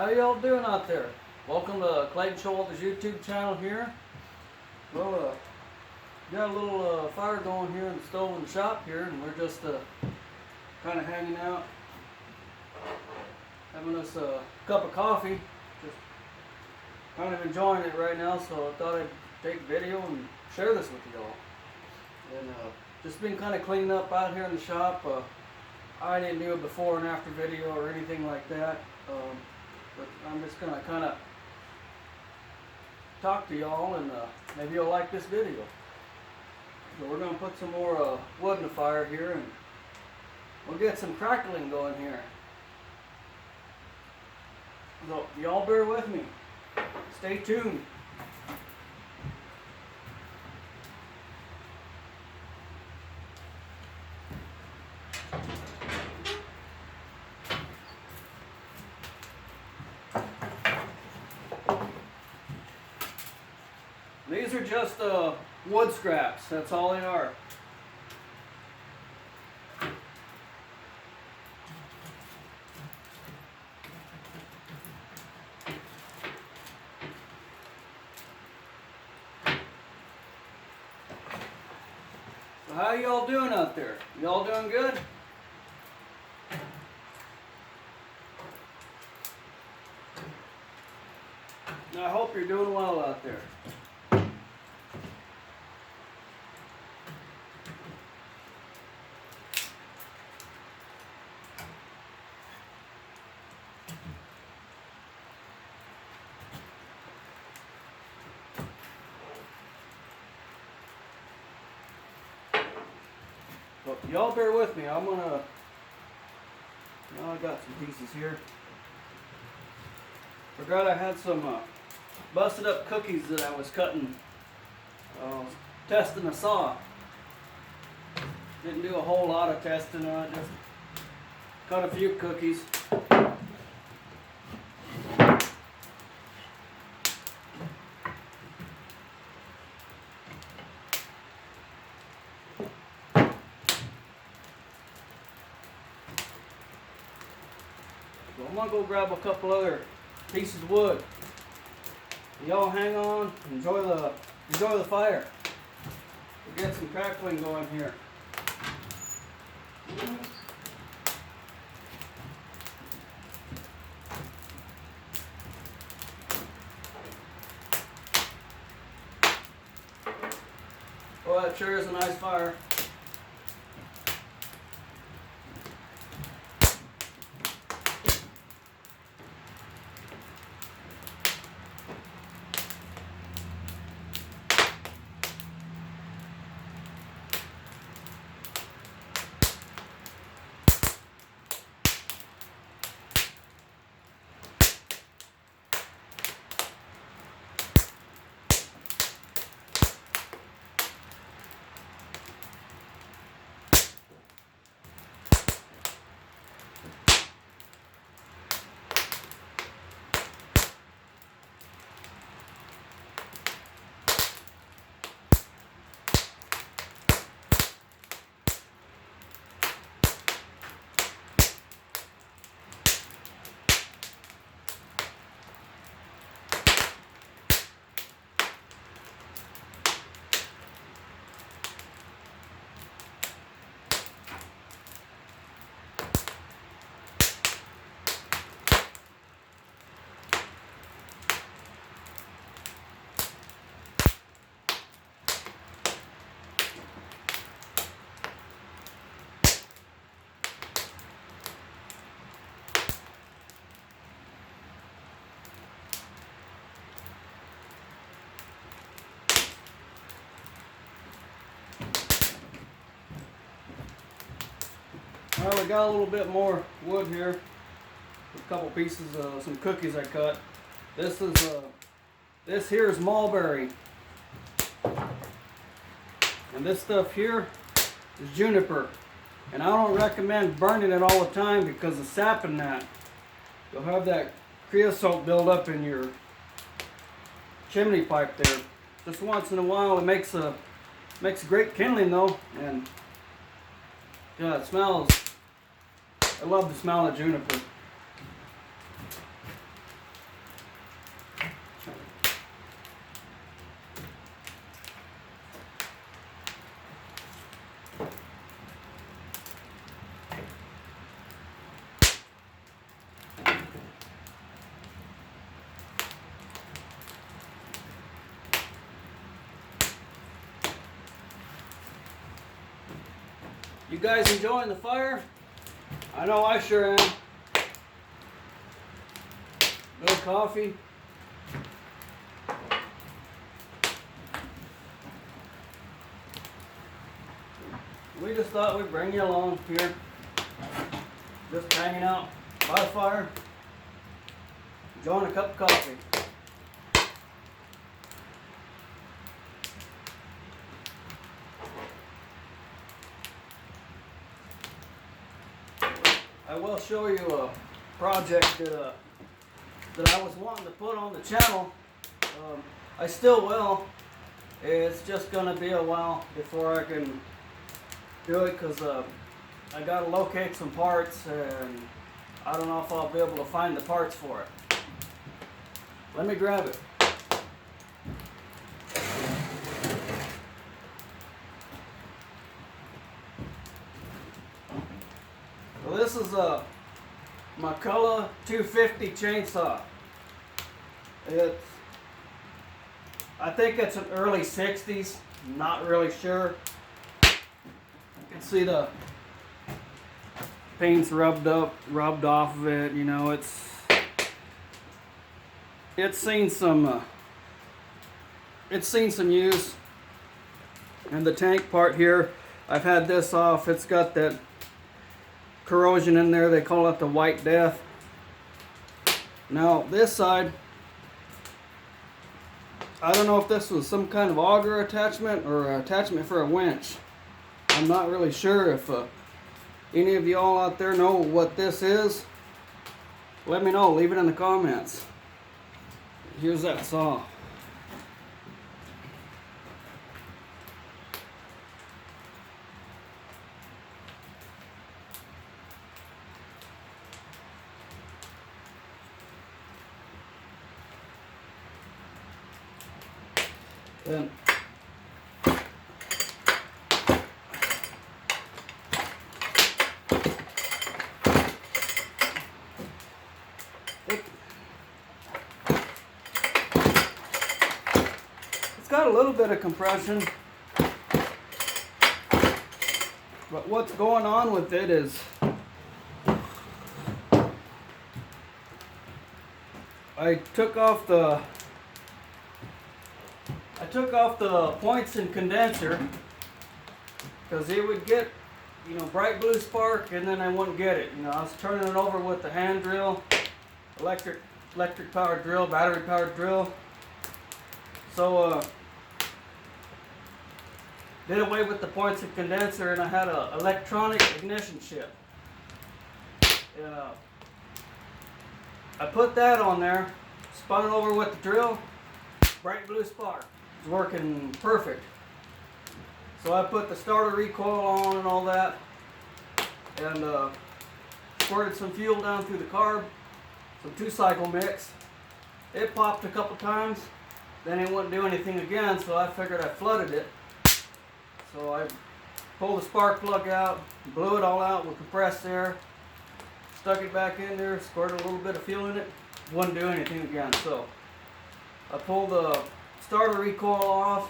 How y'all doing out there? Welcome to Clayton Showalter's YouTube channel here. Well, got a little fire going here in the stove in the shop here, and we're just kind of hanging out, having us a cup of coffee, just kind of enjoying it right now. So I thought I'd take a video and share this with y'all. And just been kind of cleaning up out here in the shop. I didn't do a before and after video or anything like that. But I'm just going to kind of talk to y'all, and maybe you'll like this video. So we're going to put some more wood in the fire here, and we'll get some crackling going here. So y'all bear with me. Stay tuned. These are just wood scraps, that's all they are. So how y'all doing out there? Y'all doing good? I hope you're doing well out there. Well, y'all bear with me. I got some pieces here. Forgot I had some busted up cookies that I was cutting, testing a saw. Didn't do a whole lot of testing on it, just cut a few cookies. So I'm gonna go grab a couple other pieces of wood. Y'all hang on, enjoy the fire. We'll get some crackling going here. Oh, that sure is a nice fire. Well, we got a little bit more wood here. A couple pieces of some cookies I cut. This here is mulberry, and this stuff here is juniper. And I don't recommend burning it all the time because the sap in that, you'll have that creosote build up in your chimney pipe there. Just once in a while, it makes a great kindling though, and yeah, it smells. I love the smell of juniper. You guys enjoying the fire? I know I sure am. Good coffee. We just thought we'd bring you along here. Just hanging out by the fire, enjoying a cup of coffee. I will show you a project that I was wanting to put on the channel. I still will. It's just going to be a while before I can do it because I got to locate some parts and I don't know if I'll be able to find the parts for it. Let me grab it. So this is a McCulloch 250 chainsaw. I think it's an early 60s, not really sure. You can see the paint's rubbed off of it, you know, it's seen some use. And the tank part here, I've had this off. It's got that corrosion in there. They call it the white death. Now this side, I don't know if this was some kind of auger attachment or an attachment for a winch. I'm not really sure. If any of y'all out there know what this is, let me know. Leave it in the comments. Here's that saw. Then it's got a little bit of compression, but what's going on with it is I took off the points and condenser because it would get, you know, bright blue spark and then I wouldn't get it. You know, I was turning it over with the hand drill, electric powered drill, battery powered drill. So did away with the points and condenser and I had an electronic ignition chip. And I put that on there, spun it over with the drill, bright blue spark. It's working perfect. So I put the starter recoil on and all that, and squirted some fuel down through the carb, some 2-cycle mix. It popped a couple times, then it wouldn't do anything again, so I figured I flooded it. So I pulled the spark plug out, blew it all out with compressed air, stuck it back in there, squirted a little bit of fuel in it, wouldn't do anything again. So I pulled the starter recoil off,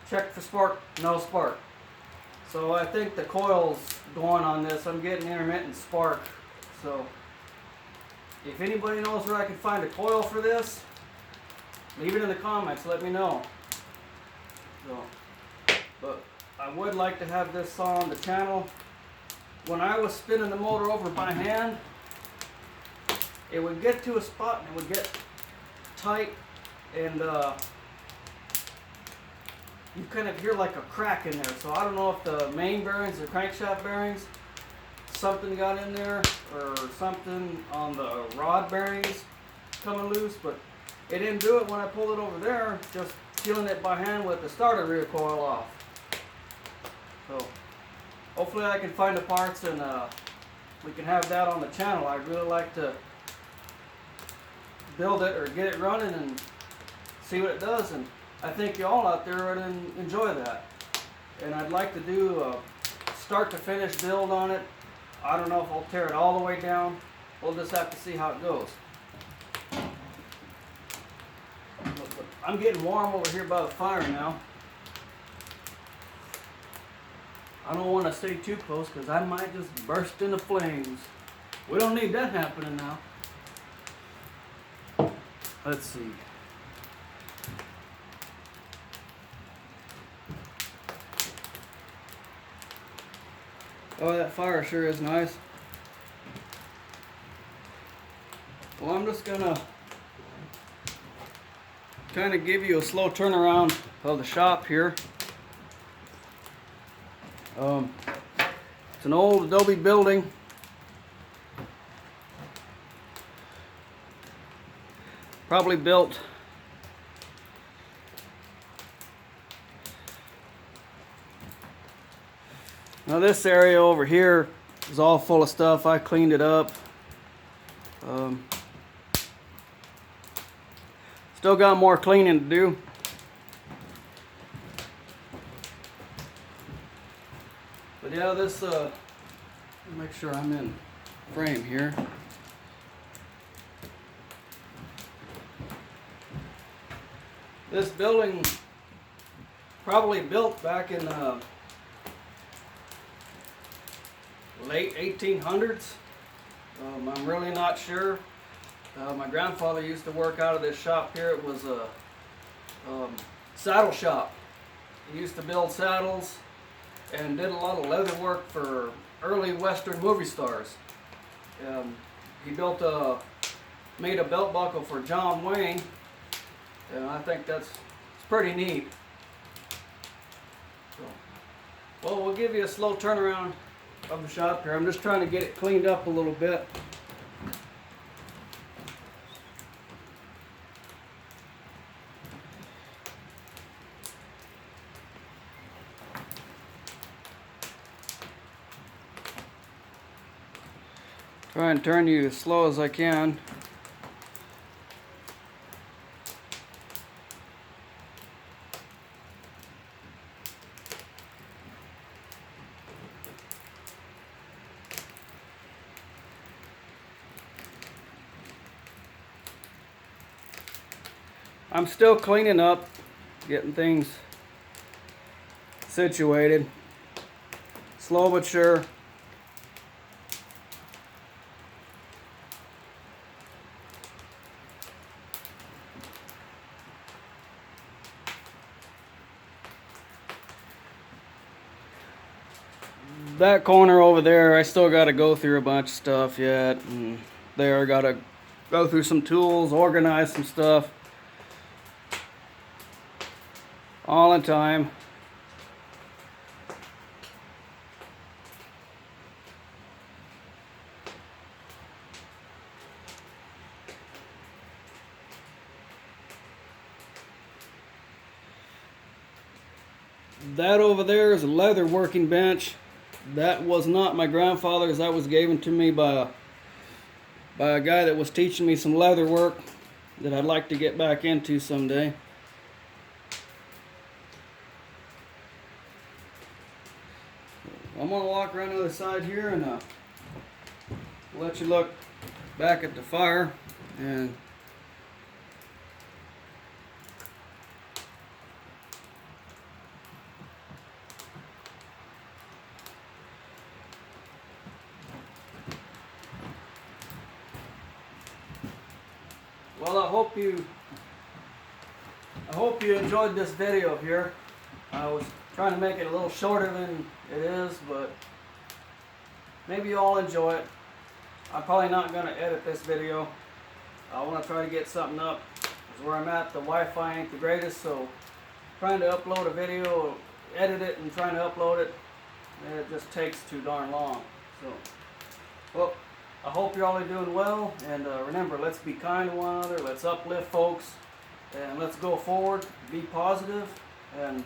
checked for spark, no spark. So I think the coil's going on this. I'm getting intermittent spark. So if anybody knows where I can find a coil for this, leave it in the comments, let me know. So, but I would like to have this saw on the channel. When I was spinning the motor over by hand, it would get to a spot and it would get tight, and you kind of hear like a crack in there. So I don't know if the main bearings or crankshaft bearings, something got in there, or something on the rod bearings coming loose, but it didn't do it when I pulled it over there, just feeling it by hand with the starter recoil off. So hopefully I can find the parts and we can have that on the channel. I'd really like to build it or get it running and see what it does, and I think y'all out there would enjoy that. And I'd like to do a start to finish build on it. I don't know if I'll tear it all the way down. We'll just have to see how it goes. I'm getting warm over here by the fire now. I don't want to stay too close because I might just burst into flames. We don't need that happening now. Let's see. Oh, that fire sure is nice. Well, I'm just gonna kind of give you a slow turnaround of the shop here. It's an old adobe building. Probably built now this area over here is all full of stuff. I cleaned it up. Still got more cleaning to do. But yeah, this make sure I'm in frame here. This building probably built back in late 1800s. I'm really not sure. My grandfather used to work out of this shop here. It was a saddle shop. He used to build saddles and did a lot of leather work for early Western movie stars. He made a belt buckle for John Wayne, and I think it's pretty neat. So, well, we'll give you a slow turnaround of the shop here. I'm just trying to get it cleaned up a little bit. Try and turn you as slow as I can. I'm still cleaning up, getting things situated. Slow but sure. That corner over there, I still got to go through a bunch of stuff yet. And there, I got to go through some tools, organize some stuff. All in time. That over there is a leather working bench. That was not my grandfather's. That was given to me by a guy that was teaching me some leather work that I'd like to get back into someday. I'm going to walk around the other side here and let you look back at the fire. And well, I hope you enjoyed this video here. I was trying to make it a little shorter than it is, but maybe you all enjoy it. I'm probably not going to edit this video. I want to try to get something up. Because where I'm at, the Wi-Fi ain't the greatest, so trying to upload a video, edit it, and trying to upload it, it just takes too darn long. So, well, I hope you're all doing well, and remember, let's be kind to one another, let's uplift folks, and let's go forward, be positive, and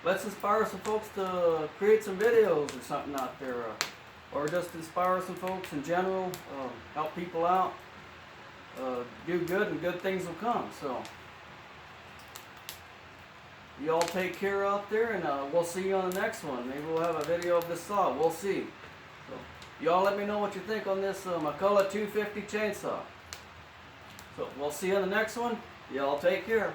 let's inspire some folks to create some videos or something out there, or just inspire some folks in general, help people out, do good, and good things will come. So, you all take care out there, and we'll see you on the next one. Maybe we'll have a video of this saw, we'll see. So, y'all let me know what you think on this McCulloch 250 chainsaw. So, we'll see you on the next one. Y'all take care.